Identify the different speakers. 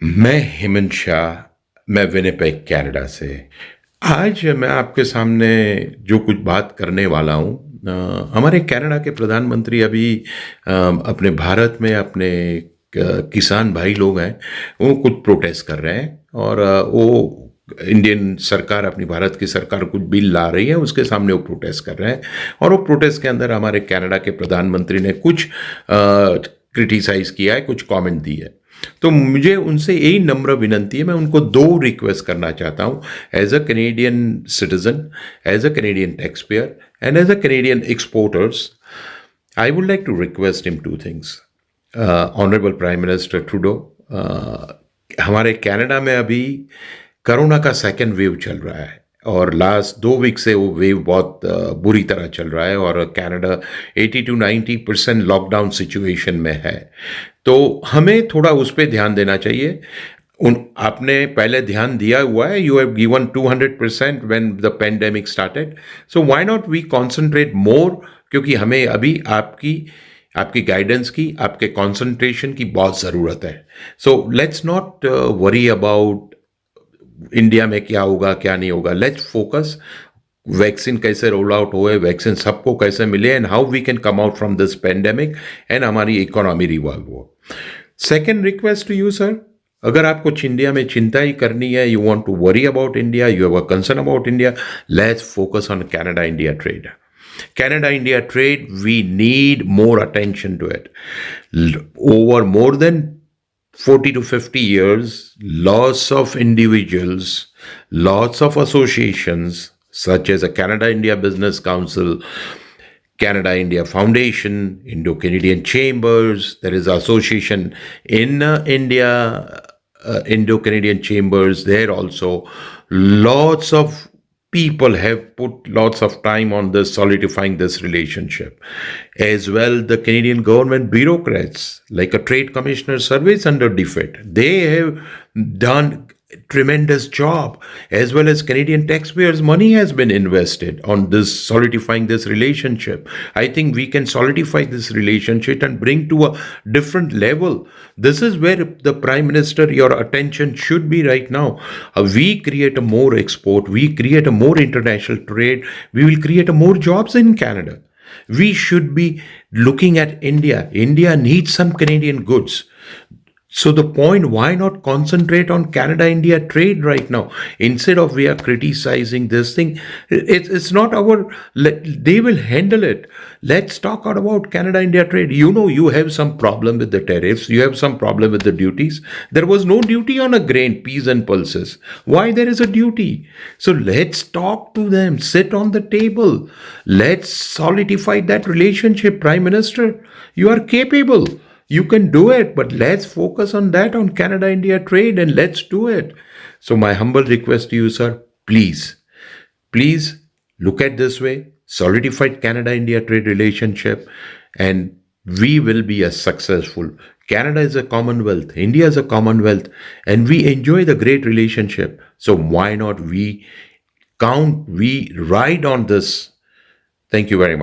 Speaker 1: मैं हेमंत शाह, मैं Winnipeg Canada से। आज मैं आपके सामने जो कुछ बात करने वाला हूँ, हमारे कनाडा के प्रधानमंत्री अभी अपने भारत में अपने किसान भाई लोग हैं, वो कुछ प्रोटेस्ट कर रहे हैं और वो इंडियन सरकार, अपनी भारत की सरकार कुछ बिल ला रही है, उसके सामने वो प्रोटेस्ट कर रहे हैं। और वो प्रोटेस्ट के अंदर हमारे कनाडा के प्रधानमंत्री ने कुछ क्रिटिसाइज किया है, कुछ कमेंट दी है। तो मुझे उनसे यही नम्र विनंती है, मैं उनको दो रिक्वेस्ट करना चाहता हूँ। As a Canadian citizen, as a Canadian tax payer and as a Canadian exporters, I would like to request him two things. Honourable prime minister Trudeau, हमारे कनाडा में अभी कोरोना का सेकेंड वेव चल रहा है और लास्ट 2 वीक से वो वेव बहुत बुरी तरह चल रहा है और कनाडा 80 to 90% लॉकडाउन सिचुएशन में है। तो हमें थोड़ा उस पर ध्यान देना चाहिए। उन आपने पहले ध्यान दिया हुआ है, you have given 200% when the pandemic started, so why not we concentrate more, क्योंकि हमें अभी आपकी आपकी गाइडेंस की, आपके कंसंट्रेशन की बहुत ज़रूरत है। So let's not worry about India में क्या होगा क्या नहीं होगा। लेट्स फोकस वैक्सीन कैसे रोल आउट हुए, वैक्सीन सबको कैसे मिले and how we can come out from this pandemic and हमारी इकोनॉमी रिवाइव हो। Second request to you sir, अगर आपको इंडिया में चिंता ही करनी है, you want to worry about India, you have a concern about India, let's focus on Canada India trade. Canada India trade, we need more attention to it. Over more than 40 to 50 years, lots of individuals, lots of associations, such as a Canada India Business Council, Canada India Foundation, Indo Canadian Chambers, there is association in India, Indo Canadian Chambers, there also. Lots of people have put lots of time on this, solidifying this relationship. As well, the Canadian government bureaucrats, like a trade commissioner service under DFID, they have done tremendous job. As well as Canadian taxpayers' money has been invested on this, solidifying this relationship. I think we can solidify this relationship and bring to a different level. This is where the Prime Minister, your attention should be right now. We create a more export, we create a more international trade, we will create a more jobs in Canada. We should be looking at India. India needs some Canadian goods. So the point, why not concentrate on Canada-India trade right now? Instead of we are criticizing this thing, it's not our, they will handle it. Let's talk about Canada-India trade. You know, you have some problem with the tariffs. You have some problem with the duties. There was no duty on a grain, peas and pulses. Why there is a duty? So let's talk to them, sit on the table. Let's solidify that relationship. Prime Minister, you are capable. You can do it, but let's focus on that, on Canada-India trade, and let's do it. So my humble request to you, sir, please look at this way, solidified Canada-India trade relationship, and we will be as successful. Canada is a commonwealth, India is a commonwealth, and we enjoy the great relationship. So why not we ride on this? Thank you very much.